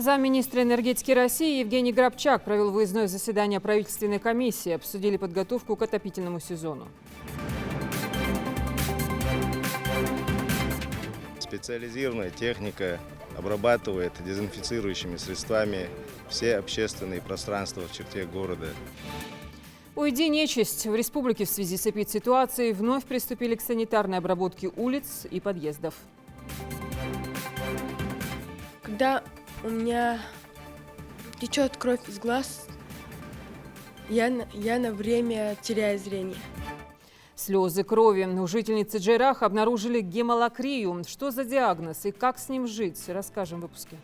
Замминистра энергетики России Евгений Грабчак провел выездное заседание правительственной комиссии. Обсудили подготовку к отопительному сезону. Специализированная техника обрабатывает дезинфицирующими средствами все общественные пространства в черте города. «Уйди, нечисть!» В республике в связи с эпидситуацией вновь приступили к санитарной обработке улиц и подъездов. Когда у меня течет кровь из глаз, я на время теряю зрение. Слезы крови. У жительницы Джейраха обнаружили гемолакрию. Что за диагноз и как с ним жить, расскажем в выпуске.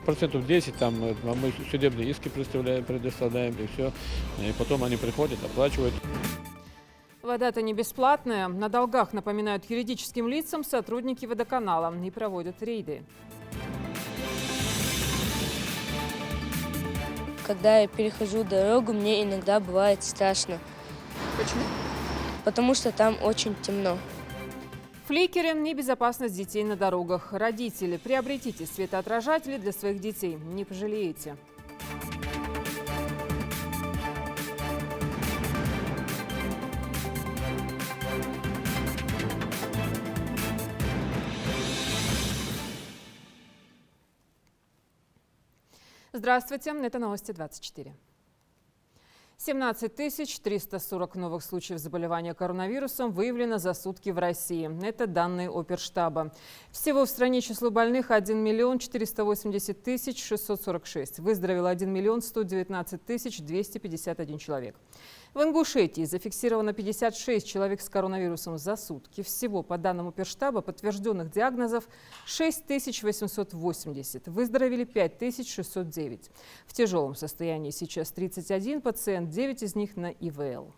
Процентов 10 там мы судебные иски предоставляем, и все. И потом они приходят, оплачивают. Вода-то не бесплатная. На долгах напоминают юридическим лицам сотрудники водоканала и проводят рейды. Когда я перехожу дорогу, мне иногда бывает страшно. Почему? Потому что там очень темно. Фликеры и безопасность детей на дорогах. Родители, приобретите светоотражатели для своих детей. Не пожалеете. Здравствуйте, это новости 24. 17 340 новых случаев заболевания коронавирусом выявлено за сутки в России. Это данные Оперштаба. Всего в стране число больных 1 480 646. Выздоровело 1 119 251 человек. В Ингушетии зафиксировано 56 человек с коронавирусом за сутки. Всего, по данным Оперштаба, подтвержденных диагнозов 6880. Выздоровели 5609. В тяжелом состоянии сейчас 31 пациент, 9 из них на ИВЛ.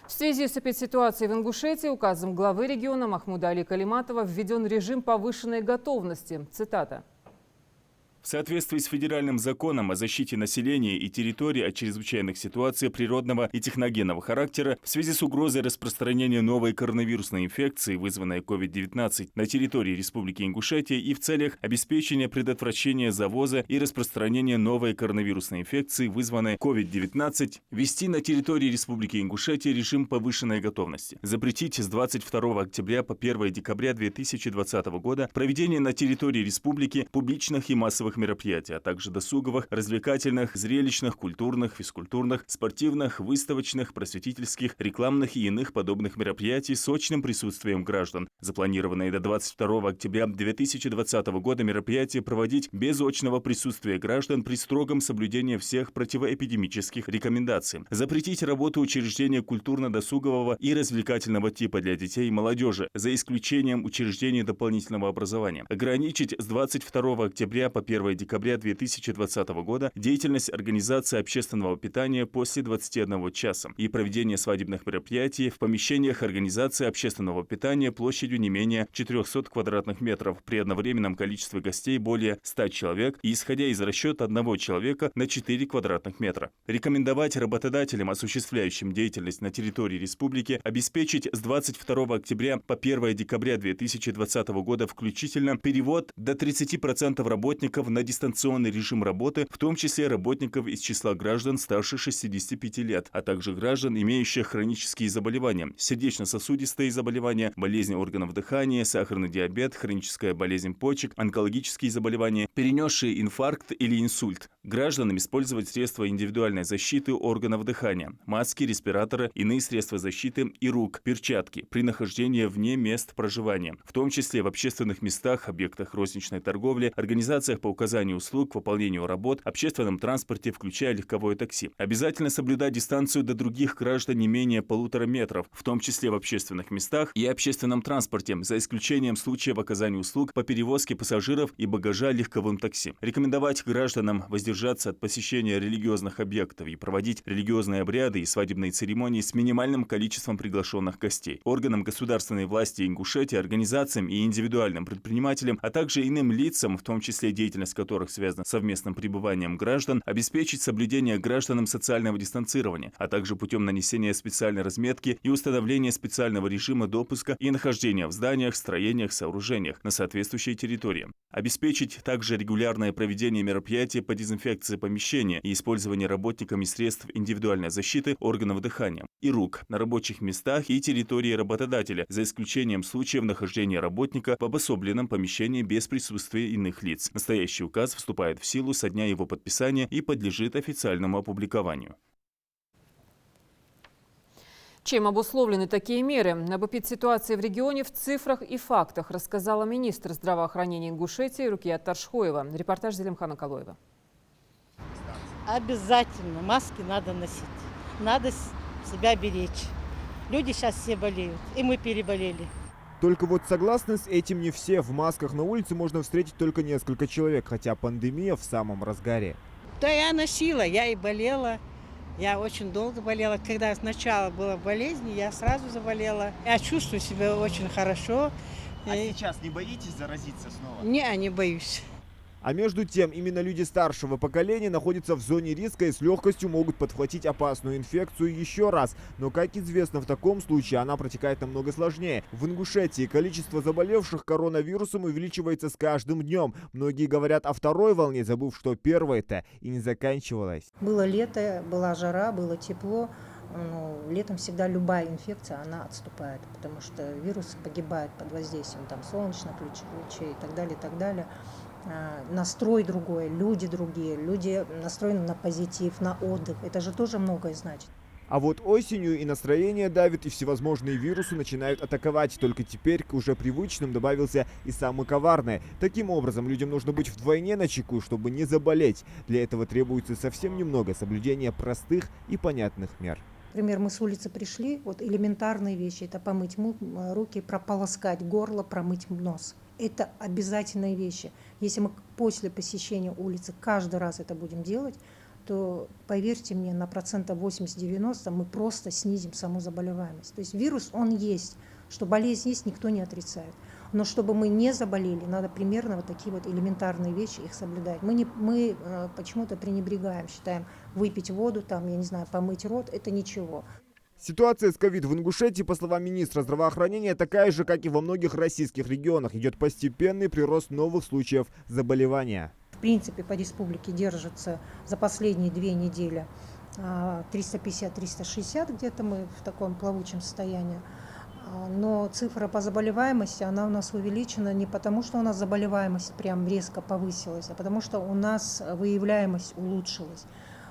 В связи с эпидситуацией в Ингушетии указом главы региона Махмуда Али Калиматова введен режим повышенной готовности. Цитата. В соответствии с федеральным законом о защите населения и территорий от чрезвычайных ситуаций природного и техногенного характера в связи с угрозой распространения новой коронавирусной инфекции, вызванной COVID-19 на территории Республики Ингушетия и в целях обеспечения предотвращения завоза и распространения новой коронавирусной инфекции, вызванной COVID-19, ввести на территории Республики Ингушетия режим повышенной готовности. Запретить с 22 октября по 1 декабря 2020 года проведение на территории республики публичных и массовых мероприятий, а также досуговых, развлекательных, зрелищных, культурных, физкультурных, спортивных, выставочных, просветительских, рекламных и иных подобных мероприятий с очным присутствием граждан. Запланированные до 22 октября 2020 года мероприятия проводить без очного присутствия граждан при строгом соблюдении всех противоэпидемических рекомендаций. Запретить работу учреждения культурно-досугового и развлекательного типа для детей и молодежи, за исключением учреждений дополнительного образования. Ограничить с 22 октября по 1 декабря 2020 года деятельность организации общественного питания после 21 часа и проведение свадебных мероприятий в помещениях организации общественного питания площадью не менее 400 квадратных метров при одновременном количестве гостей более 100 человек и исходя из расчета одного человека на 4 квадратных метра. Рекомендовать работодателям, осуществляющим деятельность на территории республики, обеспечить с 22 октября по 1 декабря 2020 года включительно перевод до 30% работников на дистанционный режим работы, в том числе работников из числа граждан старше 65 лет, а также граждан, имеющих хронические заболевания, сердечно-сосудистые заболевания, болезни органов дыхания, сахарный диабет, хроническая болезнь почек, онкологические заболевания, перенесшие инфаркт или инсульт. Гражданам использовать средства индивидуальной защиты органов дыхания, маски, респираторы, иные средства защиты и рук, перчатки при нахождении вне мест проживания, в том числе в общественных местах, объектах розничной торговли, организациях по оказанию услуг, к выполнению работ, общественном транспорте, включая легковое такси. Обязательно соблюдать дистанцию до других граждан не менее 1,5 метров, в том числе в общественных местах и общественном транспорте, за исключением случаев оказания услуг по перевозке пассажиров и багажа легковым такси. Рекомендовать гражданам воздержаться от посещения религиозных объектов и проводить религиозные обряды и свадебные церемонии с минимальным количеством приглашенных гостей. Органам государственной власти Ингушетии, организациям и индивидуальным предпринимателям, а также иным лицам, в том числе деятельность деятельность которых связана с совместным пребыванием граждан, обеспечить соблюдение гражданам социального дистанцирования, а также путем нанесения специальной разметки и установления специального режима допуска и нахождения в зданиях, строениях, сооружениях на соответствующей территории. Обеспечить также регулярное проведение мероприятий по дезинфекции помещения и использование работниками средств индивидуальной защиты органов дыхания и рук на рабочих местах и территории работодателя, за исключением случаев нахождения работника в обособленном помещении без присутствия иных лиц. Настоящий указ вступает в силу со дня его подписания и подлежит официальному опубликованию. Чем обусловлены такие меры? Об эпидситуации в регионе в цифрах и фактах рассказала министр здравоохранения Ингушетии Рукия Таршхоева. Репортаж Зелимхана Калоева. Обязательно маски надо носить. Надо себя беречь. Люди сейчас все болеют, и мы переболели. Только вот согласны с этим не все. В масках на улице можно встретить только несколько человек, хотя пандемия в самом разгаре. Да я носила, я и болела. Я очень долго болела. Когда сначала была болезнь, я сразу заболела. Я чувствую себя очень хорошо. А сейчас не боитесь заразиться снова? Не боюсь. А между тем, именно люди старшего поколения находятся в зоне риска и с легкостью могут подхватить опасную инфекцию еще раз. Но, как известно, в таком случае она протекает намного сложнее. В Ингушетии количество заболевших коронавирусом увеличивается с каждым днем. Многие говорят о второй волне, забыв, что первая-то и не заканчивалась. Было лето, была жара, было тепло. Летом всегда любая инфекция, она отступает, потому что вирус погибает под воздействием солнечных лучей и так далее, и так далее. Настрой другой, люди другие, люди настроены на позитив, на отдых. Это же тоже многое значит. А вот осенью и настроение давит, и всевозможные вирусы начинают атаковать. Только теперь к уже привычным добавился и самый коварный. Таким образом, людям нужно быть вдвойне начеку, чтобы не заболеть. Для этого требуется совсем немного соблюдения простых и понятных мер. Например, мы с улицы пришли, вот элементарные вещи, это помыть руки, прополоскать горло, промыть нос. Это обязательные вещи. Если мы после посещения улицы каждый раз это будем делать, то, поверьте мне, на 80-90% мы просто снизим саму заболеваемость. То есть вирус, он есть, что болезнь есть, никто не отрицает. Но чтобы мы не заболели, надо примерно вот такие вот элементарные вещи их соблюдать. Мы почему-то пренебрегаем, считаем, выпить воду, помыть рот, это ничего. Ситуация с ковид в Ингушетии, по словам министра здравоохранения, такая же, как и во многих российских регионах. Идет постепенный прирост новых случаев заболевания. В принципе, по республике держится за последние 2 недели 350-360, где-то мы в таком плавучем состоянии. Но цифра по заболеваемости, она у нас увеличена не потому, что у нас заболеваемость прям резко повысилась, а потому что у нас выявляемость улучшилась.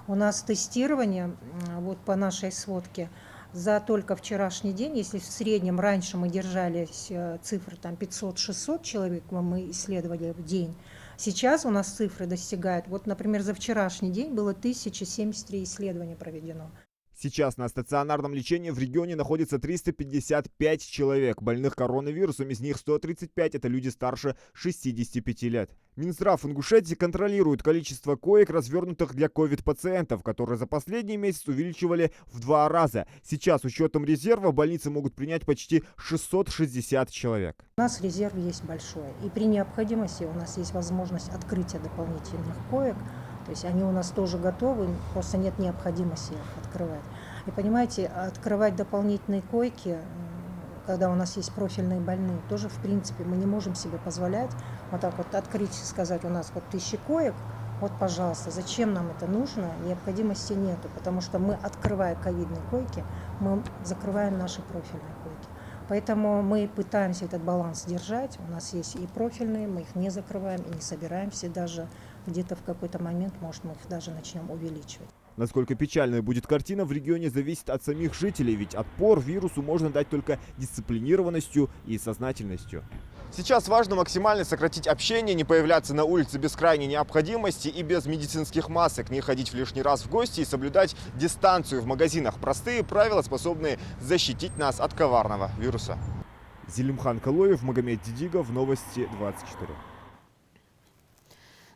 У нас тестирование, вот по нашей сводке, за только вчерашний день, если в среднем раньше мы держались цифры 500-600 человек, мы исследовали в день, сейчас у нас цифры достигают, вот, например, за вчерашний день было 1073 исследования проведено. Сейчас на стационарном лечении в регионе находится 355 человек, больных коронавирусом, из них 135 – это люди старше 65 лет. Минздрав Ингушетии контролирует количество коек, развернутых для ковид-пациентов, которые за последний месяц увеличивали в 2 раза. Сейчас с учетом резерва больницы могут принять почти 660 человек. У нас резерв есть большой, и при необходимости у нас есть возможность открытия дополнительных коек. То есть они у нас тоже готовы, просто нет необходимости их открывать. И понимаете, открывать дополнительные койки, когда у нас есть профильные больные, тоже в принципе мы не можем себе позволять вот так вот открыть и сказать, у нас вот 1000 коек, вот пожалуйста, зачем нам это нужно, необходимости нету, потому что мы, открывая ковидные койки, мы закрываем наши профильные койки. Поэтому мы пытаемся этот баланс держать, у нас есть и профильные, мы их не закрываем и не собираемся даже где-то в какой-то момент, может, мы их даже начнем увеличивать. Насколько печальной будет картина в регионе, зависит от самих жителей, ведь отпор вирусу можно дать только дисциплинированностью и сознательностью. Сейчас важно максимально сократить общение, не появляться на улице без крайней необходимости и без медицинских масок, не ходить в лишний раз в гости и соблюдать дистанцию в магазинах. Простые правила, способные защитить нас от коварного вируса. Зелимхан Калоев, Магомед Дидигов, Новости 24.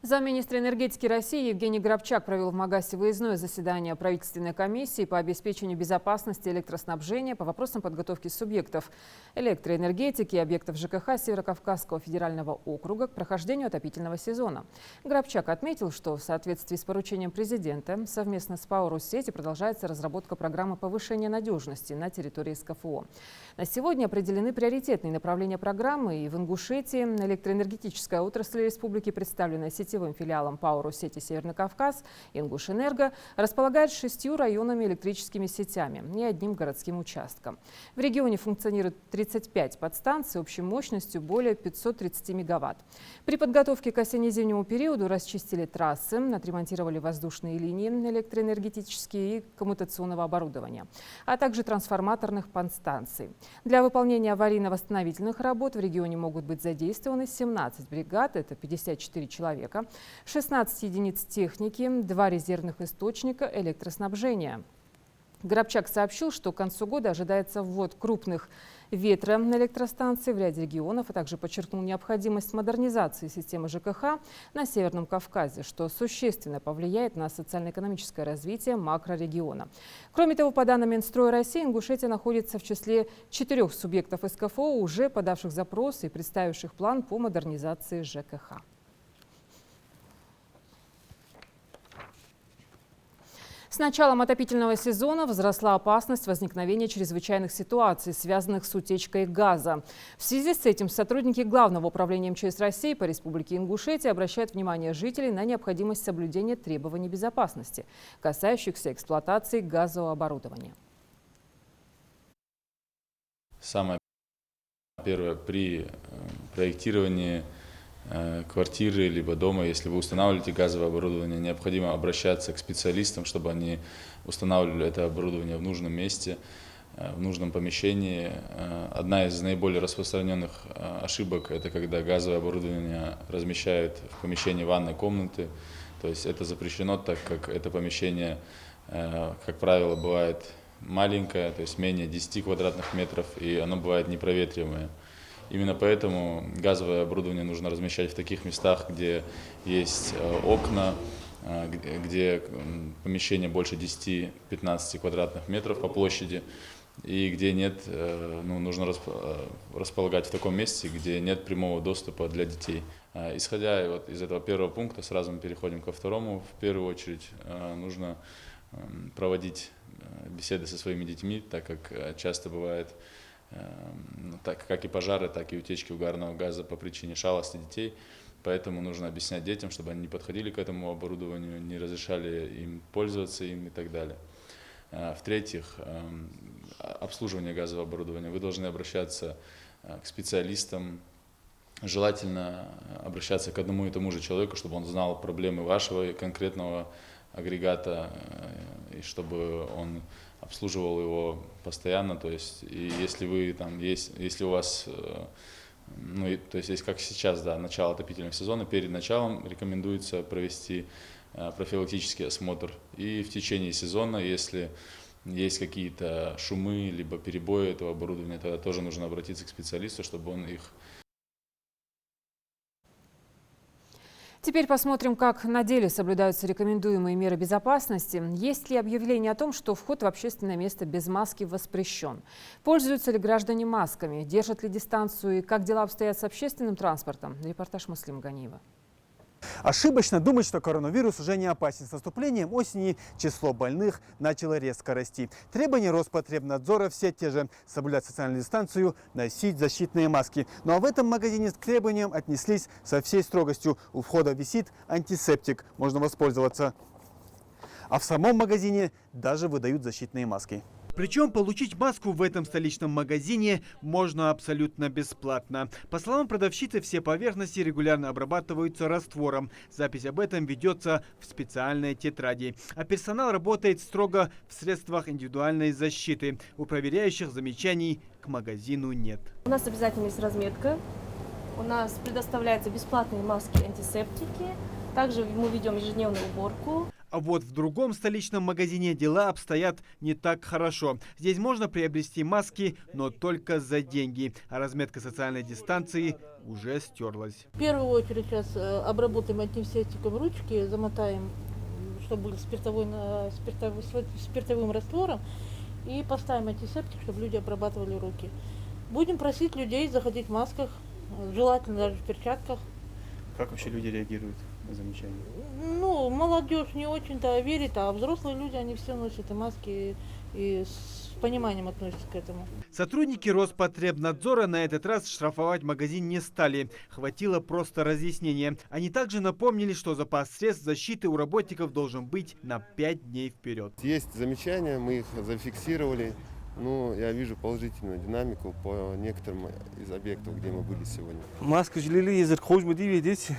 Замминистра энергетики России Евгений Грабчак провел в Магасе выездное заседание правительственной комиссии по обеспечению безопасности электроснабжения по вопросам подготовки субъектов электроэнергетики и объектов ЖКХ Северо-Кавказского федерального округа к прохождению отопительного сезона. Грабчак отметил, что в соответствии с поручением президента совместно с ПАО «Россети» продолжается разработка программы повышения надежности на территории СКФО. На сегодня определены приоритетные направления программы, и в Ингушетии электроэнергетическая отрасль республики, представленная сетевым филиалом ПАО «Россети Северный Кавказ» «Ингушэнерго», располагает 6 районами электрическими сетями и 1 городским участком. В регионе функционирует 35 подстанций общей мощностью более 530 мегаватт. При подготовке к осенне-зимнему периоду расчистили трассы, отремонтировали воздушные линии электроэнергетические и коммутационного оборудования, а также трансформаторных подстанций. Для выполнения аварийно-восстановительных работ в регионе могут быть задействованы 17 бригад, это 54 человека, 16 единиц техники, 2 резервных источника электроснабжения. Грабчак сообщил, что к концу года ожидается ввод крупных ветроэлектростанций в ряде регионов, а также подчеркнул необходимость модернизации системы ЖКХ на Северном Кавказе, что существенно повлияет на социально-экономическое развитие макрорегиона. Кроме того, по данным Минстроя России, Ингушетия находится в числе 4 субъектов СКФО, уже подавших запросы и представивших план по модернизации ЖКХ. С началом отопительного сезона возросла опасность возникновения чрезвычайных ситуаций, связанных с утечкой газа. В связи с этим сотрудники Главного управления МЧС России по Республике Ингушетия обращают внимание жителей на необходимость соблюдения требований безопасности, касающихся эксплуатации газового оборудования. Самое первое, при проектировании квартиры либо дома, если вы устанавливаете газовое оборудование, необходимо обращаться к специалистам, чтобы они устанавливали это оборудование в нужном месте, в нужном помещении. Одна из наиболее распространенных ошибок – это когда газовое оборудование размещают в помещении ванной комнаты. То есть это запрещено, так как это помещение, как правило, бывает маленькое, то есть менее 10 квадратных метров, и оно бывает непроветриваемое. Именно поэтому газовое оборудование нужно размещать в таких местах, где есть окна, где помещение больше 10-15 квадратных метров по площади, и где нет, нужно располагать в таком месте, где нет прямого доступа для детей. Исходя из этого первого пункта, сразу мы переходим ко второму. В первую очередь нужно проводить беседы со своими детьми, так как часто бывает, так как и пожары, так и утечки угарного газа по причине шалости детей. Поэтому нужно объяснять детям, чтобы они не подходили к этому оборудованию, не разрешали им пользоваться им и так далее. В-третьих, обслуживание газового оборудования. Вы должны обращаться к специалистам, желательно обращаться к одному и тому же человеку, чтобы он знал проблемы вашего конкретного агрегата, и чтобы он обслуживал его постоянно. То есть, и если вы там если у вас, то есть как сейчас, да, начало отопительного сезона, перед началом рекомендуется провести профилактический осмотр. И в течение сезона, если есть какие-то шумы либо перебои этого оборудования, тогда тоже нужно обратиться к специалисту, чтобы он их. Теперь посмотрим, как на деле соблюдаются рекомендуемые меры безопасности. Есть ли объявление о том, что вход в общественное место без маски воспрещен? Пользуются ли граждане масками? Держат ли дистанцию? И как дела обстоят с общественным транспортом? Репортаж Муслим Ганиева. Ошибочно думать, что коронавирус уже не опасен. С наступлением осени число больных начало резко расти. Требования Роспотребнадзора все те же: соблюдать социальную дистанцию, носить защитные маски. Ну а в этом магазине к требованиям отнеслись со всей строгостью. У входа висит антисептик, можно воспользоваться. А в самом магазине даже выдают защитные маски. Причем получить маску в этом столичном магазине можно абсолютно бесплатно. По словам продавщицы, все поверхности регулярно обрабатываются раствором. Запись об этом ведется в специальной тетради. А персонал работает строго в средствах индивидуальной защиты. У проверяющих замечаний к магазину нет. У нас обязательно есть разметка. У нас предоставляются бесплатные маски, антисептики. Также мы ведем ежедневную уборку. А вот в другом столичном магазине дела обстоят не так хорошо. Здесь можно приобрести маски, но только за деньги. А разметка социальной дистанции уже стерлась. В первую очередь сейчас обработаем антисептиком ручки, замотаем, чтобы был спиртовым раствором, и поставим антисептик, чтобы люди обрабатывали руки. Будем просить людей заходить в масках, желательно даже в перчатках. Как вообще люди реагируют на замечания? Ну, молодежь не очень-то верит, а взрослые люди, они все носят и маски, и с пониманием относятся к этому. Сотрудники Роспотребнадзора на этот раз штрафовать магазин не стали. Хватило просто разъяснения. Они также напомнили, что запас средств защиты у работников должен быть на 5 дней вперед. Есть замечания, мы их зафиксировали. Ну, я вижу положительную динамику по некоторым из объектов, где мы были сегодня. Маска жилили езер хожмы дивидите.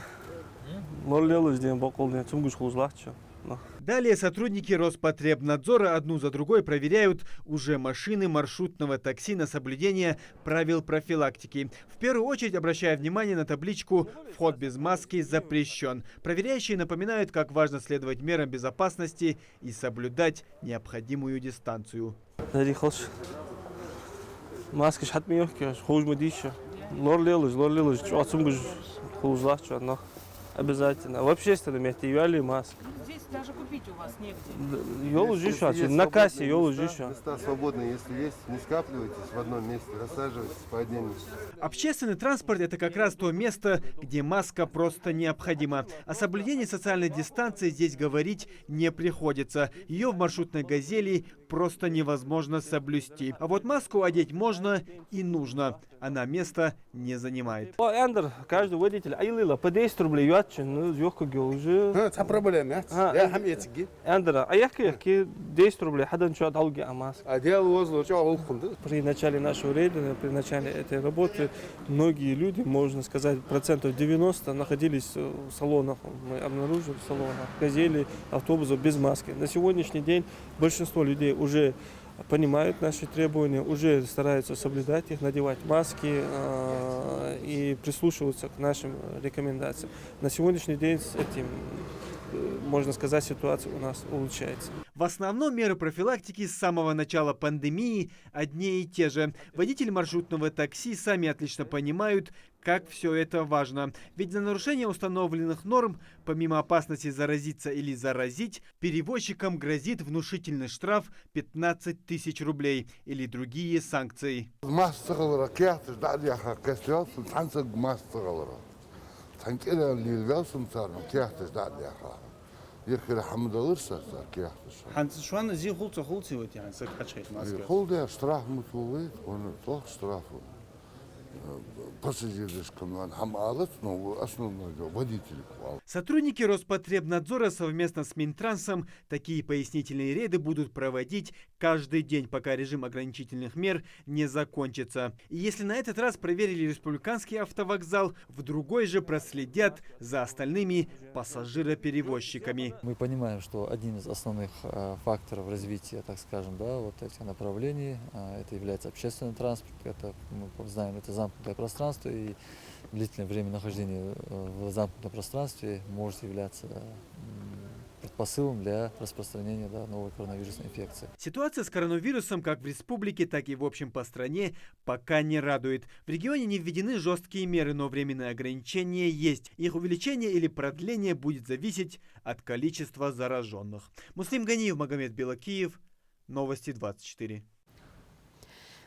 Далее сотрудники Роспотребнадзора одну за другой проверяют уже машины маршрутного такси на соблюдение правил профилактики. В первую очередь обращая внимание на табличку «Вход без маски запрещен». Проверяющие напоминают, как важно следовать мерам безопасности и соблюдать необходимую дистанцию. Маска обязательно. В общественном месте вяли маск. Здесь даже купить у вас негде. На кассе места свободные, если есть, не скапливайтесь в одном месте, рассаживайтесь по отдельности. Общественный транспорт – это как раз то место, где маска просто необходима. О соблюдении социальной дистанции здесь говорить не приходится. Ее в маршрутной «Газели» просто невозможно соблюсти. А вот маску одеть можно и нужно. Она место не занимает. Каждый водитель по 10 рублей уже. Это проблема. А я 10 рублей. При начале нашего рейда, при начале этой работы, многие люди, можно сказать, 90% находились в салонах. Мы обнаружили в салонах «Газели», автобусов без маски. На сегодняшний день большинство людей уже понимают наши требования, уже стараются соблюдать их, надевать маски и прислушиваться к нашим рекомендациям. На сегодняшний день с этим, можно сказать, ситуация у нас улучшается. В основном меры профилактики с самого начала пандемии одни и те же. Водители маршрутного такси сами отлично понимают, как все это важно. Ведь за нарушение установленных норм, помимо опасности заразиться или заразить, перевозчикам грозит внушительный штраф 15 тысяч рублей или другие санкции. Сотрудники Роспотребнадзора совместно с Минтрансом такие пояснительные рейды будут проводить каждый день, пока режим ограничительных мер не закончится. И если на этот раз проверили республиканский автовокзал, в другой же проследят за остальными пассажироперевозчиками. Мы понимаем, что один из основных факторов развития, так скажем, вот этих направлений, это является общественный транспорт. Это, мы знаем, это замкнутое пространство, и длительное время нахождения в замкнутом пространстве может являться предпосылом для распространения новой коронавирусной инфекции. Ситуация с коронавирусом как в республике, так и в общем по стране пока не радует. В регионе не введены жесткие меры, но временные ограничения есть. Их увеличение или продление будет зависеть от количества зараженных. Муслим Ганиев, Магомед Белокиев, Новости 24.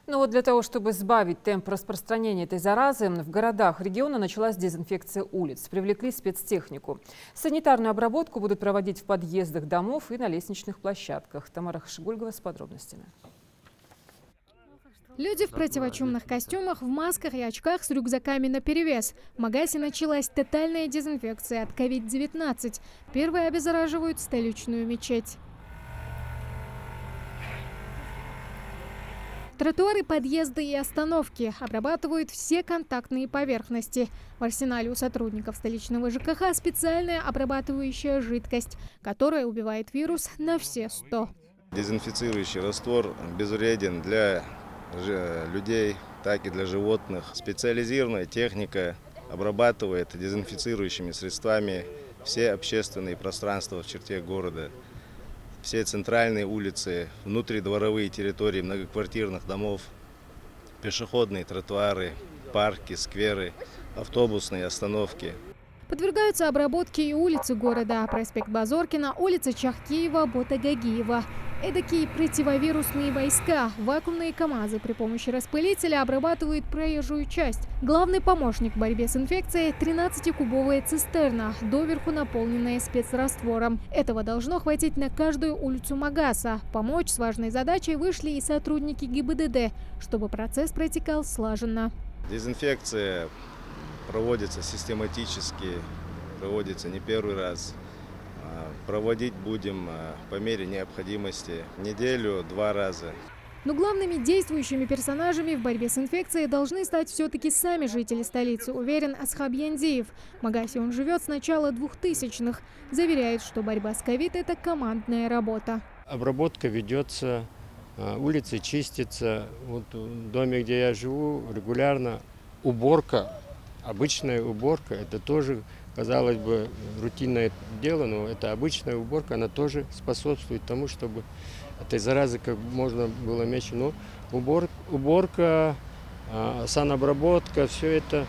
Но вот для того, чтобы сбавить темп распространения этой заразы, в городах региона началась дезинфекция улиц. Привлекли спецтехнику. Санитарную обработку будут проводить в подъездах домов и на лестничных площадках. Тамара Хашигульгова с подробностями. Люди в противочумных костюмах, в масках и очках с рюкзаками наперевес. В Магасе началась тотальная дезинфекция от COVID-19. Первые обеззараживают столичную мечеть. Тротуары, подъезды и остановки обрабатывают все контактные поверхности. В арсенале у сотрудников столичного ЖКХ специальная обрабатывающая жидкость, которая убивает вирус на все 100. Дезинфицирующий раствор безвреден для людей, так и для животных. Специализированная техника обрабатывает дезинфицирующими средствами все общественные пространства в черте города, все центральные улицы, внутридворовые территории многоквартирных домов, пешеходные тротуары, парки, скверы, автобусные остановки. Подвергаются обработке и улицы города: проспект Базоркина, улица Чахкиева, Ботагагиева. Эдакие противовирусные войска, вакуумные КАМАЗы при помощи распылителя обрабатывают проезжую часть. Главный помощник в борьбе с инфекцией – 13-кубовая цистерна, доверху наполненная спецраствором. Этого должно хватить на каждую улицу Магаса. Помочь с важной задачей вышли и сотрудники ГИБДД, чтобы процесс протекал слаженно. Дезинфекция проводится систематически, проводится не первый раз. Проводить будем по мере необходимости неделю, 2 раза. Но главными действующими персонажами в борьбе с инфекцией должны стать все-таки сами жители столицы, уверен Асхаб Яндиев. В Магасе он живет с начала 2000-х. Заверяет, что борьба с ковид – это командная работа. Обработка ведется, улицы чистятся. Вот в доме, где я живу, регулярно уборка, обычная уборка, это тоже, казалось бы, рутинное дело, но это обычная уборка, она тоже способствует тому, чтобы этой заразы как можно было меньше. Но уборка, санобработка, все это,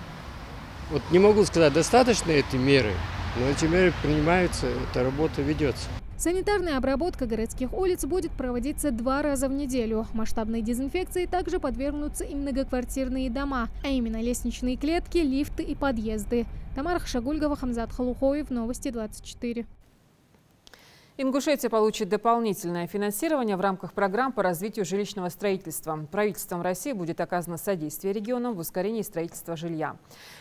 вот не могу сказать, достаточно эти меры, но эти меры принимаются, эта работа ведется. Санитарная обработка городских улиц будет проводиться 2 раза в неделю. Масштабной дезинфекции также подвергнутся и многоквартирные дома, а именно лестничные клетки, лифты и подъезды. Тамара Хашагульгова, Хамзат Халухоев, Новости 24. Ингушетия получит дополнительное финансирование в рамках программ по развитию жилищного строительства. Правительством России будет оказано содействие регионам в ускорении строительства жилья.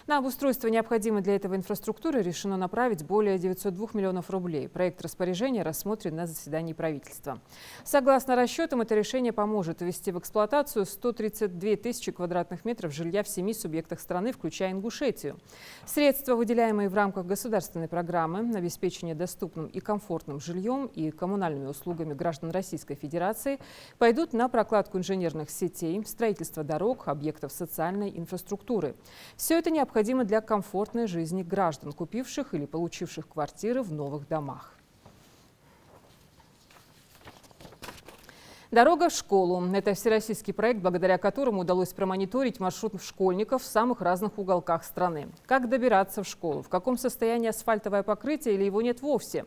На обустройство необходимой для этого инфраструктуры решено направить более 902 миллионов рублей. Проект распоряжения рассмотрен на заседании правительства. Согласно расчетам, это решение поможет ввести в эксплуатацию 132 тысячи квадратных метров жилья в 7 субъектах страны, включая Ингушетию. Средства, выделяемые в рамках государственной программы на обеспечение доступным и комфортным жильем и коммунальными услугами граждан Российской Федерации, пойдут на прокладку инженерных сетей, строительство дорог, объектов социальной инфраструктуры. Все это необходимо для комфортной жизни граждан, купивших или получивших квартиры в новых домах. «Дорога в школу» – это всероссийский проект, благодаря которому удалось промониторить маршрут школьников в самых разных уголках страны. Как добираться в школу, в каком состоянии асфальтовое покрытие или его нет вовсе.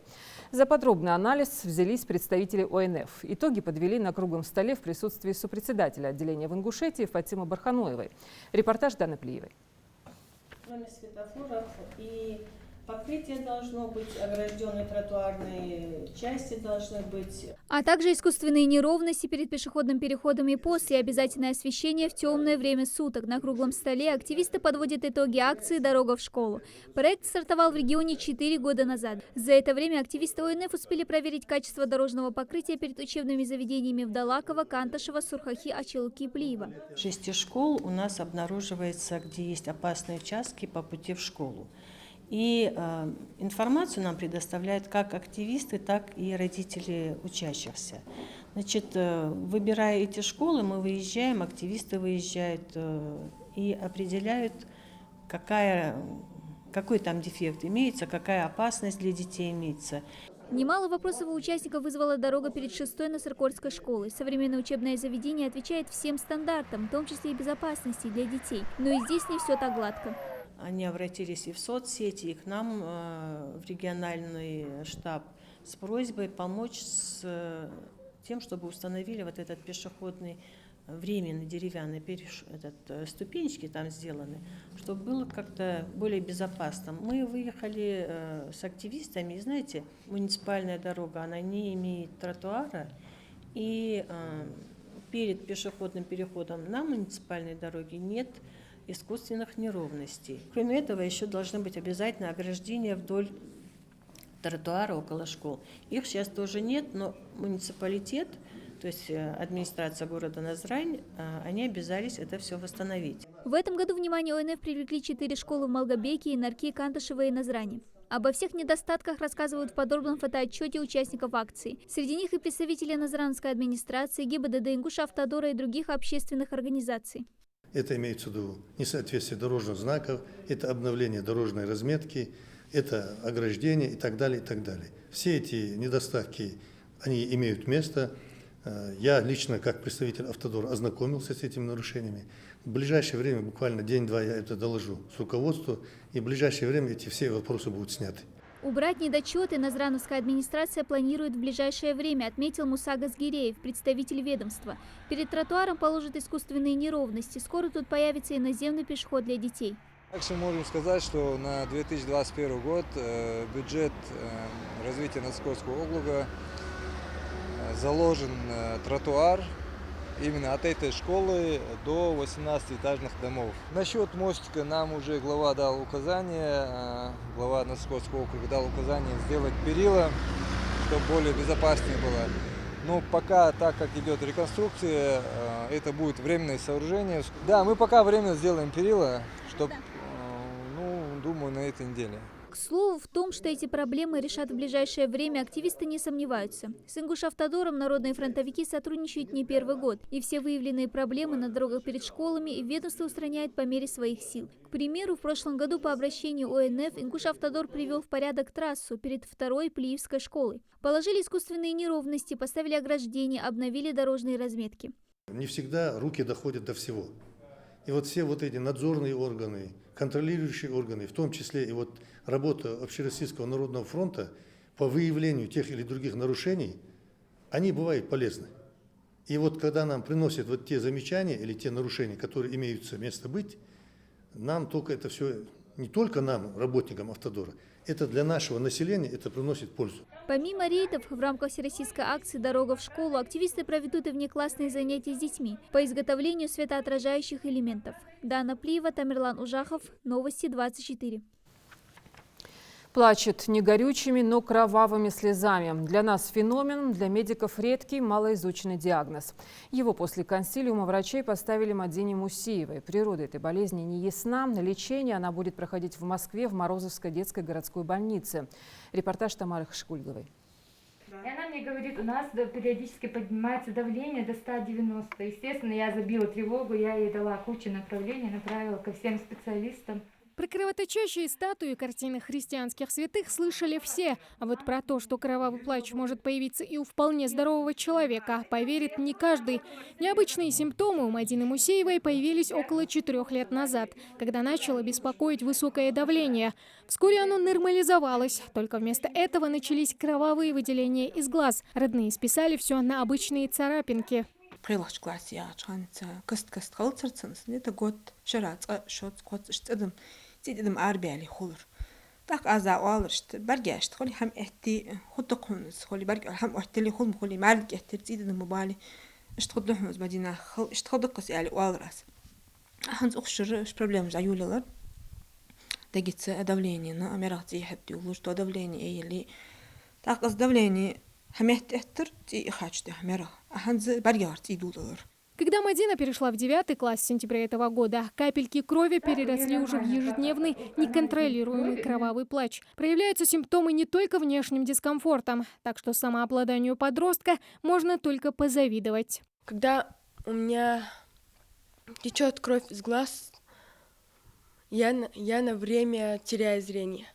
За подробный анализ взялись представители ОНФ. Итоги подвели на круглом столе в присутствии сопредседателя отделения в Ингушетии Фатимы Барханоевой. Репортаж Даны Плиевой. Кроме светофоров и покрытие должно быть, огражденные тротуарные части должны быть. А также искусственные неровности перед пешеходным переходом и после, обязательное освещение в темное время суток. На круглом столе активисты подводят итоги акции «Дорога в школу». Проект стартовал в регионе 4 года назад. За это время активисты ОНФ успели проверить качество дорожного покрытия перед учебными заведениями в Далаково, Канташево, Сурхахи, Ачелуки и Плиево. 6 школ у нас обнаруживается, где есть опасные участки по пути в школу. И информацию нам предоставляют как активисты, так и родители учащихся. Значит, выбирая эти школы, мы выезжаем, активисты выезжают и определяют, какой там дефект имеется, какая опасность для детей имеется. Немало вопросов у участников вызвала дорога перед 6-й Насыркольской школой. Современное учебное заведение отвечает всем стандартам, в том числе и безопасности для детей. Но и здесь не все так гладко. Они обратились и в соцсети, и к нам в региональный штаб с просьбой помочь с тем, чтобы установили вот этот пешеходный временный деревянный ступенечки там сделаны, чтобы было как-то более безопасно. Мы выехали с активистами, и знаете, муниципальная дорога, она не имеет тротуара, и перед пешеходным переходом на муниципальной дороге нет искусственных неровностей. Кроме этого, еще должны быть обязательно ограждения вдоль тротуара около школ. Их сейчас тоже нет, но муниципалитет, то есть администрация города Назрань, они обязались это все восстановить. В этом году внимание ОНФ привлекли 4 школы в Малгобеке, Инарке, Канташево и Назрани. Обо всех недостатках рассказывают в подробном фотоотчете участников акции. Среди них и представители Назранской администрации, ГИБДД, Ингушавтодора и других общественных организаций. Это имеется в виду несоответствие дорожных знаков, это обновление дорожной разметки, это ограждение и так далее, и так далее. Все эти недостатки, они имеют место. Я лично, как представитель Автодора, ознакомился с этими нарушениями. В ближайшее время, буквально день-два, я это доложу с руководству, и в ближайшее время эти все вопросы будут сняты. Убрать недочеты Назрановская администрация планирует в ближайшее время, отметил Муса Газгиреев, представитель ведомства. Перед тротуаром положат искусственные неровности. Скоро тут появится и наземный пешеход для детей. Также можем сказать, что на 2021 год бюджет развития Наскольского округа заложен тротуар именно от этой школы до 18-этажных домов. Насчет мостика нам уже глава дал указание, глава Наскольского округа дал указание сделать перила, чтобы более безопаснее было. Но пока, так как идет реконструкция, это будет временное сооружение. Да, мы пока временно сделаем перила, чтобы, думаю, на этой неделе. К слову, в том, что эти проблемы решат в ближайшее время, активисты не сомневаются. С Ингушавтодором народные фронтовики сотрудничают не первый год, и все выявленные проблемы на дорогах перед школами ведомство устраняет по мере своих сил. К примеру, в прошлом году по обращению ОНФ Ингушавтодор привел в порядок трассу перед второй Плиевской школой. Положили искусственные неровности, поставили ограждения, обновили дорожные разметки. Не всегда руки доходят до всего. И вот все вот эти надзорные органы, контролирующие органы, в том числе и вот работа Общероссийского народного фронта по выявлению тех или других нарушений, они бывают полезны. И вот когда нам приносят вот те замечания или те нарушения, которые имеются место быть, нам только это все, не только нам, работникам Автодора, это для нашего населения, это приносит пользу. Помимо рейдов, в рамках всероссийской акции «Дорога в школу» активисты проведут и внеклассные занятия с детьми по изготовлению светоотражающих элементов. Дана Плиева, Тамерлан Ужахов, Новости 24. Плачет не горючими, но кровавыми слезами. Для нас феномен, для медиков редкий, малоизученный диагноз. Его после консилиума врачей поставили Мадине Мусиевой. Природа этой болезни не ясна. На лечение она будет проходить в Москве в Морозовской детской городской больнице. Репортаж Тамары Хашкульговой. И она мне говорит, у нас периодически поднимается давление до 190. Естественно, я забила тревогу, я ей дала кучу направлений, направила ко всем специалистам. Про кровоточащие статуи и картины христианских святых слышали все. А вот про то, что кровавый плач может появиться и у вполне здорового человека, поверит не каждый. Необычные симптомы у Мадины Мусиевой появились около 4 лет назад, когда начало беспокоить высокое давление. Вскоре оно нормализовалось, только вместо этого начались кровавые выделения из глаз. Родные списали все на обычные царапинки. Это год تقدم عربي عليه خلر تاك أزا والرشت برجعشت خلي هم احتي خد تقونس خلي برجع هم احتلي خد مخلي معرض احتر تزيد الموبايل اشتخد لحمز مدينة خل اشتخد قص يعني والرأس هنز أخشر إيش проблем جايول لر دقيت دوليني نا أميراتي حبتي يقولش تو دوليني أي اللي تاك قص دوليني هم احتر تي خاطر هميرا هنز برجع تزيدوا لر. Когда Мадина перешла в 9 класс в сентябре этого года, капельки крови переросли уже в ежедневный неконтролируемый кровавый плач. Проявляются симптомы не только внешним дискомфортом, так что самообладанию подростка можно только позавидовать. Когда у меня течет кровь из глаз, я на время теряю зрение.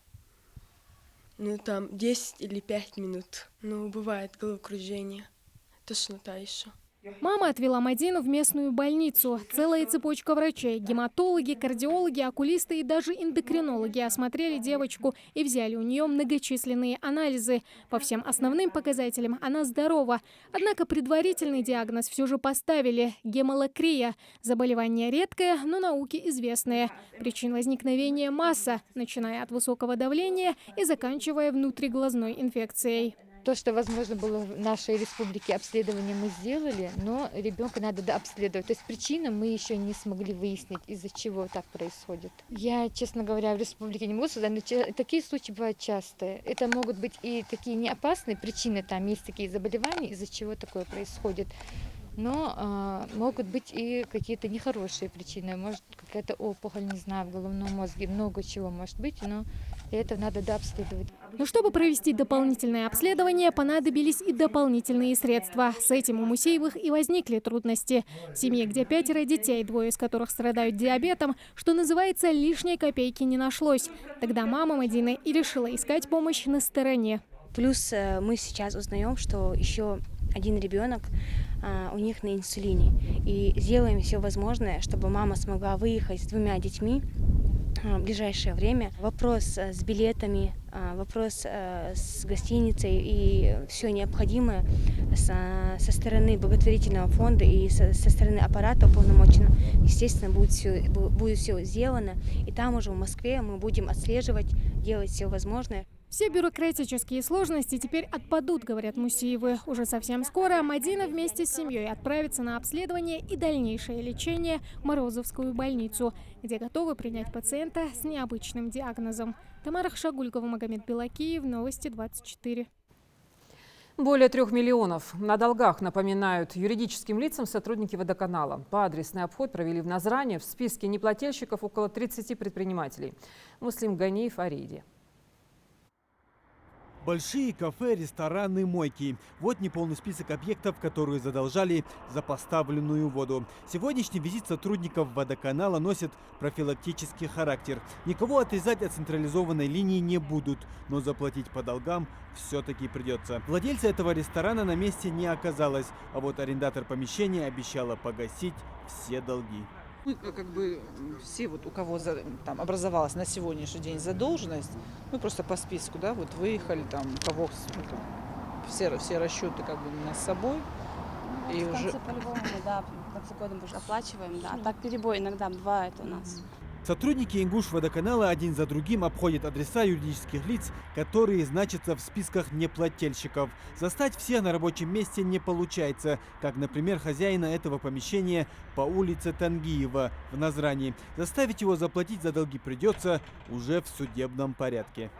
Там 10 или 5 минут. Бывает головокружение, тошнота еще. Мама отвела Мадину в местную больницу. Целая цепочка врачей, гематологи, кардиологи, окулисты и даже эндокринологи осмотрели девочку и взяли у нее многочисленные анализы. По всем основным показателям она здорова. Однако предварительный диагноз все же поставили – гемолакрия. Заболевание редкое, но науке известное. Причин возникновения масса, начиная от высокого давления и заканчивая внутриглазной инфекцией. То, что возможно было в нашей республике, обследование мы сделали, но ребенка надо дообследовать. То есть причину мы еще не смогли выяснить, из-за чего так происходит. Я, честно говоря, в республике не могу сказать, но такие случаи бывают частые. Это могут быть и такие неопасные причины, там есть такие заболевания, из-за чего такое происходит. Но могут быть и какие-то нехорошие причины. Может, какая-то опухоль, не знаю, в головном мозге. Много чего может быть, но и это надо дообследовать. Но чтобы провести дополнительное обследование, понадобились и дополнительные средства. С этим у Мусеевых и возникли трудности. В семье, где 5 детей, 2 из которых страдают диабетом, что называется, лишней копейки не нашлось. Тогда мама Мадины и решила искать помощь на стороне. Плюс мы сейчас узнаем, что еще один ребенок у них на инсулине. И сделаем все возможное, чтобы мама смогла выехать с 2 детьми в ближайшее время. Вопрос с билетами, вопрос с гостиницей и все необходимое со стороны благотворительного фонда и со стороны аппарата уполномоченного, естественно, будет все сделано. И там уже в Москве мы будем отслеживать, делать все возможное. Все бюрократические сложности теперь отпадут, говорят Мусеевы. Уже совсем скоро Мадина вместе с семьей отправится на обследование и дальнейшее лечение в Морозовскую больницу, где готовы принять пациента с необычным диагнозом. Тамара Хшагулькова, Магомед Белакиев, Новости 24. Более 3 миллионов на долгах, напоминают юридическим лицам сотрудники водоканала. По адресный обход провели в Назране. В списке неплательщиков около 30 предпринимателей. Муслим Ганиев, Ариди. Большие кафе, рестораны, мойки. Вот неполный список объектов, которые задолжали за поставленную воду. Сегодняшний визит сотрудников водоканала носит профилактический характер. Никого отрезать от централизованной линии не будут, но заплатить по долгам все-таки придется. Владельца этого ресторана на месте не оказалось, а вот арендатор помещения обещала погасить все долги. Мы как бы все, вот у кого там образовалась на сегодняшний день задолженность, мы просто по списку, да, вот выехали, там, у кого все расчеты как бы у нас с собой. И в конце по-любому, да, в конце года мы уже оплачиваем, да. Так перебой иногда бывает у нас. Сотрудники Ингуш-водоканала один за другим обходят адреса юридических лиц, которые значатся в списках неплательщиков. Застать всех на рабочем месте не получается, как, например, хозяина этого помещения по улице Тангиева в Назране. Заставить его заплатить за долги придется уже в судебном порядке.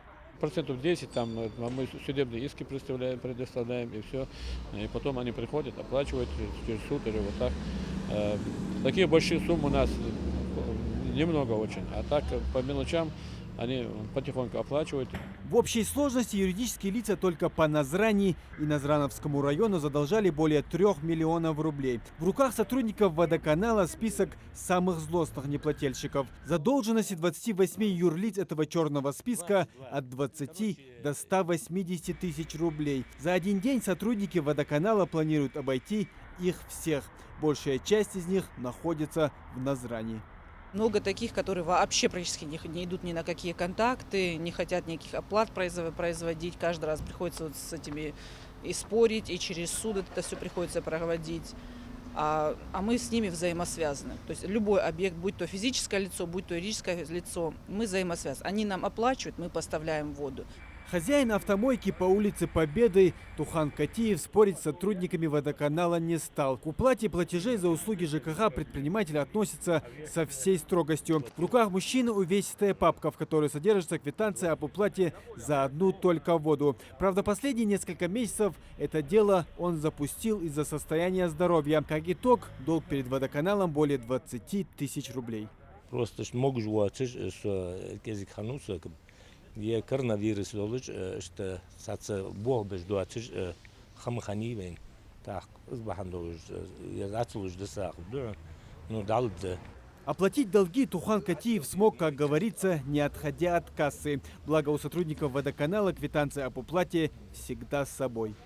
Процентов 10 там мы судебные иски предоставляем и все. И потом они приходят, оплачивают через суд или вот так. Такие большие суммы у нас немного очень, а так по мелочам они потихоньку оплачивают. В общей сложности юридические лица только по Назрани и Назрановскому району задолжали более 3 миллионов рублей. В руках сотрудников водоканала список самых злостных неплательщиков. Задолженности 28 юрлиц этого черного списка от 20 до 180 тысяч рублей. За один день сотрудники водоканала планируют обойти их всех. Большая часть из них находится в Назрани. Много таких, которые вообще практически не идут ни на какие контакты, не хотят никаких оплат производить. Каждый раз приходится вот с этими и спорить, и через суд это все приходится проводить. А мы с ними взаимосвязаны. То есть любой объект, будь то физическое лицо, будь то юридическое лицо, мы взаимосвязаны. Они нам оплачивают, мы поставляем воду. Хозяин автомойки по улице Победы Тухан Катиев спорить с сотрудниками водоканала не стал. К уплате платежей за услуги ЖКХ предприниматель относится со всей строгостью. В руках мужчины увесистая папка, в которой содержится квитанция об уплате за одну только воду. Правда, последние несколько месяцев это дело он запустил из-за состояния здоровья. Как итог, долг перед водоканалом более 20 тысяч рублей. Просто могу я коронавирус лолж, что саца бог без дуатиш хамханивен, так избахандолж, я зацлуж десах, ну далде. Оплатить долги Тухан Катиев смог, как говорится, не отходя от кассы. Благо у сотрудников водоканала квитанция об уплате всегда с собой.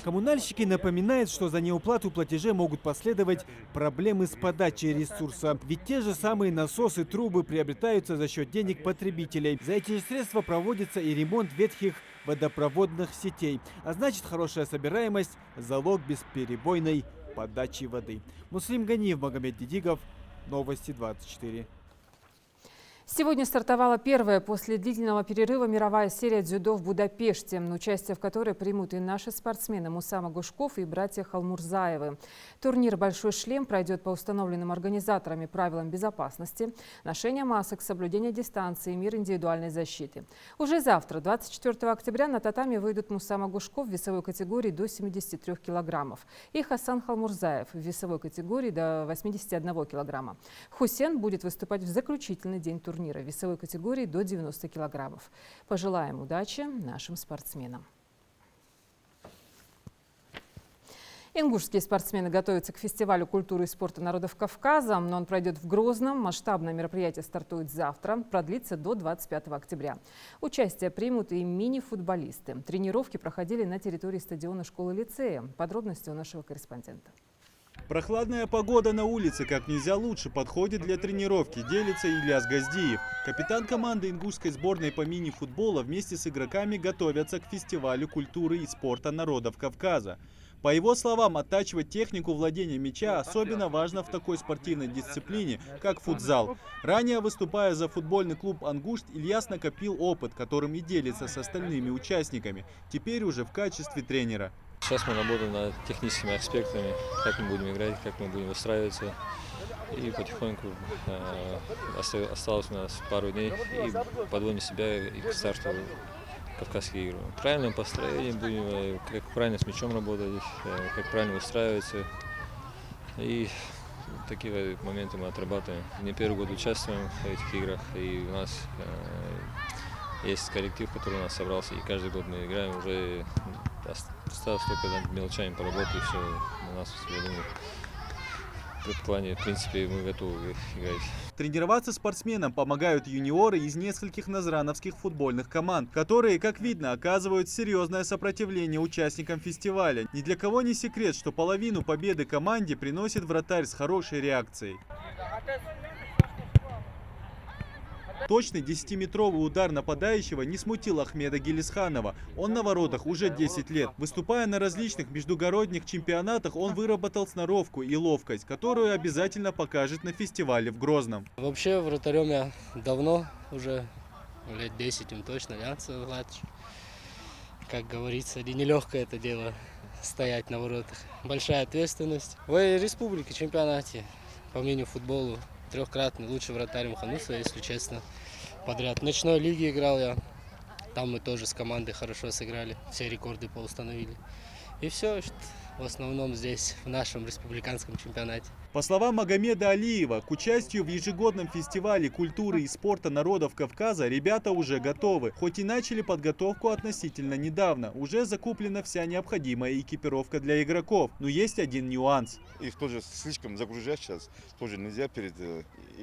Коммунальщики напоминают, что за неуплату платежей могут последовать проблемы с подачей ресурса. Ведь те же самые насосы, трубы приобретаются за счет денег потребителей. За эти средства проводится и ремонт ветхих водопроводных сетей. А значит, хорошая собираемость – залог бесперебойной подачи воды. Муслим Ганиев, Магомед Дидигов, Новости 24. Сегодня стартовала первая после длительного перерыва мировая серия дзюдо в Будапеште, участие в которой примут и наши спортсмены Мусама Гушков и братья Халмурзаевы. Турнир «Большой шлем» пройдет по установленным организаторами правилам безопасности, ношения масок, соблюдения дистанции, мир индивидуальной защиты. Уже завтра, 24 октября, на татами выйдут Мусама Гушков в весовой категории до 73 килограммов и Хасан Халмурзаев в весовой категории до 81 килограмма. Хусен будет выступать в заключительный день турнира. турнира в весовой категории до 90 килограммов. Пожелаем удачи нашим спортсменам. Ингушские спортсмены готовятся к фестивалю культуры и спорта народов Кавказа, но он пройдет в Грозном. Масштабное мероприятие стартует завтра, продлится до 25 октября. Участие примут и мини-футболисты. Тренировки проходили на территории стадиона школы-лицея. Подробности у нашего корреспондента. Прохладная погода на улице как нельзя лучше подходит для тренировки, делится Ильяс Газдиев. Капитан команды ингушской сборной по мини-футбола вместе с игроками готовятся к фестивалю культуры и спорта народов Кавказа. По его словам, оттачивать технику владения мяча особенно важно в такой спортивной дисциплине, как футзал. Ранее, выступая за футбольный клуб «Ангушт», Ильяс накопил опыт, которым и делится с остальными участниками, теперь уже в качестве тренера. Сейчас мы работаем над техническими аспектами, как мы будем играть, как мы будем выстраиваться. И потихоньку осталось у нас пару дней, и подводим себя и к старту Кавказские игры. Правильным построением будем, как правильно с мячом работать, как правильно выстраиваться. И такие моменты мы отрабатываем. Не первый год участвуем в этих играх, и у нас есть коллектив, который у нас собрался, и каждый год мы играем. Уже осталось только над мелочами поработать, и все у нас, я думаю, в плане, в принципе, мы готовы играть. Тренироваться спортсменам помогают юниоры из нескольких назрановских футбольных команд, которые, как видно, оказывают серьезное сопротивление участникам фестиваля. Ни для кого не секрет, что половину победы команде приносит вратарь с хорошей реакцией. Точный 10-метровый удар нападающего не смутил Ахмеда Гелисханова. Он на воротах уже 10 лет. Выступая на различных междугородних чемпионатах, он выработал сноровку и ловкость, которую обязательно покажет на фестивале в Грозном. Вообще вратарем я давно, уже лет 10 им точно, как говорится, нелегкое это дело стоять на воротах. Большая ответственность. В республике чемпионате по мини-футболу трехкратный лучший вратарь Мхануса, если честно, подряд. В ночной лиге играл я, там мы тоже с командой хорошо сыграли, все рекорды поустановили. И все, в основном здесь, в нашем республиканском чемпионате. По словам Магомеда Алиева, к участию в ежегодном фестивале культуры и спорта народов Кавказа ребята уже готовы. Хоть и начали подготовку относительно недавно, уже закуплена вся необходимая экипировка для игроков. Но есть один нюанс. Их тоже слишком загружать сейчас, тоже нельзя перед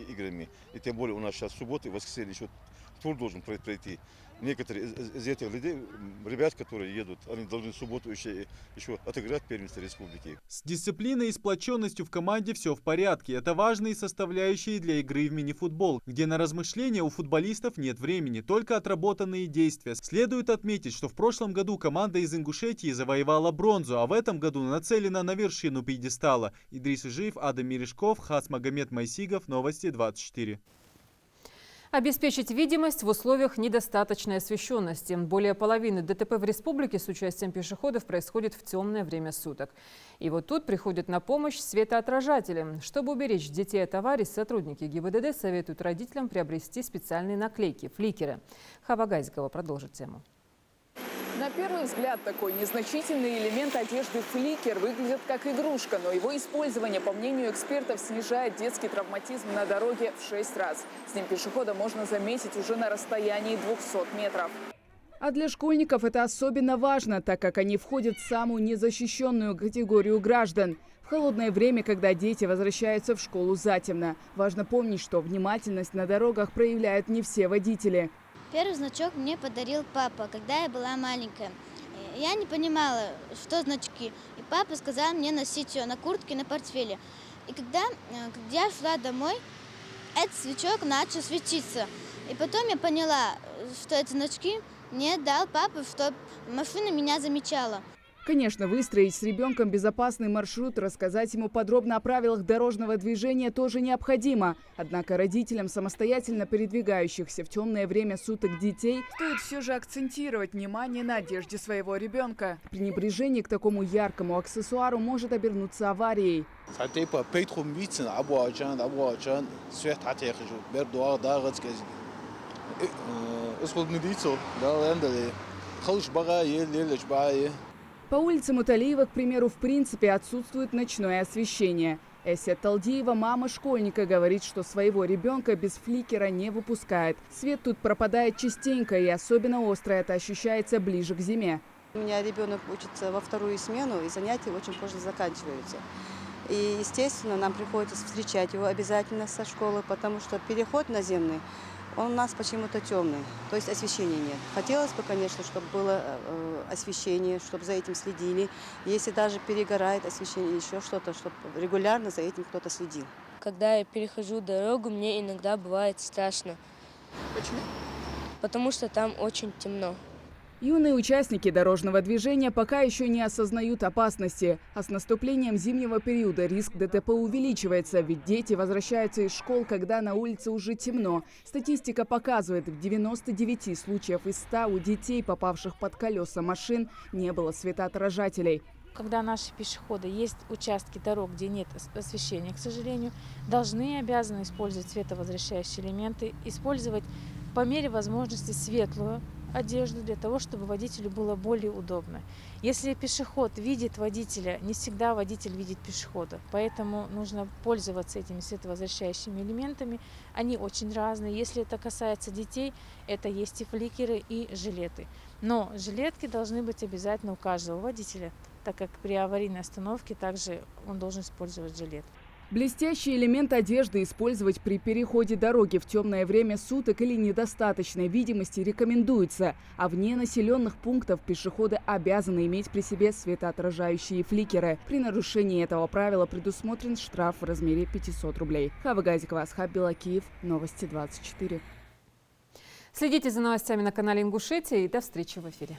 играми. И тем более у нас сейчас суббота и воскресенье еще тур должен пройти. Некоторые из этих людей, ребят, которые едут, они должны в субботу еще отыграть первенство республики. С дисциплиной и сплоченностью в команде все в порядке. Это важные составляющие для игры в мини-футбол, где на размышления у футболистов нет времени, только отработанные действия. Следует отметить, что в прошлом году команда из Ингушетии завоевала бронзу, а в этом году нацелена на вершину пьедестала. Идрис Ижиев, Адам Мережков, Хасмагомед Майсигов, Новости 24. Обеспечить видимость в условиях недостаточной освещенности. Более половины ДТП в республике с участием пешеходов происходит в темное время суток. И вот тут приходят на помощь светоотражатели. Чтобы уберечь детей от аварий, сотрудники ГИБДД советуют родителям приобрести специальные наклейки – фликеры. Хава Газикова продолжит тему. На первый взгляд, такой незначительный элемент одежды фликер выглядит как игрушка, но его использование, по мнению экспертов, снижает детский травматизм на дороге в 6 раз. С ним пешехода можно заметить уже на расстоянии 200 метров. А для школьников это особенно важно, так как они входят в самую незащищенную категорию граждан. В холодное время, когда дети возвращаются в школу затемно, важно помнить, что внимательность на дорогах проявляют не все водители. Первый значок мне подарил папа, когда я была маленькая. Я не понимала, что значки. И папа сказал мне носить ее на куртке, на портфеле. И когда я шла домой, этот значок начал светиться. И потом я поняла, что эти значки мне дал папа, чтобы машина меня замечала. Конечно, выстроить с ребенком безопасный маршрут, рассказать ему подробно о правилах дорожного движения тоже необходимо. Однако родителям самостоятельно передвигающихся в темное время суток детей стоит все же акцентировать внимание на одежде своего ребенка. Пренебрежение к такому яркому аксессуару может обернуться аварией. По улице Муталиева, к примеру, в принципе отсутствует ночное освещение. Эсия Талдиева, мама школьника, говорит, что своего ребенка без фликера не выпускает. Свет тут пропадает частенько, и особенно остро это ощущается ближе к зиме. У меня ребенок учится во вторую смену, и занятия очень поздно заканчиваются. И, естественно, нам приходится встречать его обязательно со школы, потому что переход наземный, он у нас почему-то темный, то есть освещения нет. Хотелось бы, конечно, чтобы было освещение, чтобы за этим следили. Если даже перегорает освещение, еще что-то, чтобы регулярно за этим кто-то следил. Когда я перехожу дорогу, мне иногда бывает страшно. Почему? Потому что там очень темно. Юные участники дорожного движения пока еще не осознают опасности. А с наступлением зимнего периода риск ДТП увеличивается, ведь дети возвращаются из школ, когда на улице уже темно. Статистика показывает, в 99 случаев из 100 у детей, попавших под колеса машин, не было светоотражателей. Когда наши пешеходы, есть участки дорог, где нет освещения, к сожалению, должны и обязаны использовать световозвращающие элементы, использовать по мере возможности светлую одежду для того, чтобы водителю было более удобно. Если пешеход видит водителя, не всегда водитель видит пешехода, поэтому нужно пользоваться этими световозвращающими элементами. Они очень разные. Если это касается детей, это есть и фликеры, и жилеты. Но жилетки должны быть обязательно у каждого водителя, так как при аварийной остановке также он должен использовать жилет. Блестящий элемент одежды использовать при переходе дороги в темное время суток или недостаточной видимости рекомендуется. А вне населенных пунктов пешеходы обязаны иметь при себе светоотражающие фликеры. При нарушении этого правила предусмотрен штраф в размере 500 рублей. Хава Газикова, Асхаб Белакиев, Новости 24. Следите за новостями на канале Ингушетия и до встречи в эфире.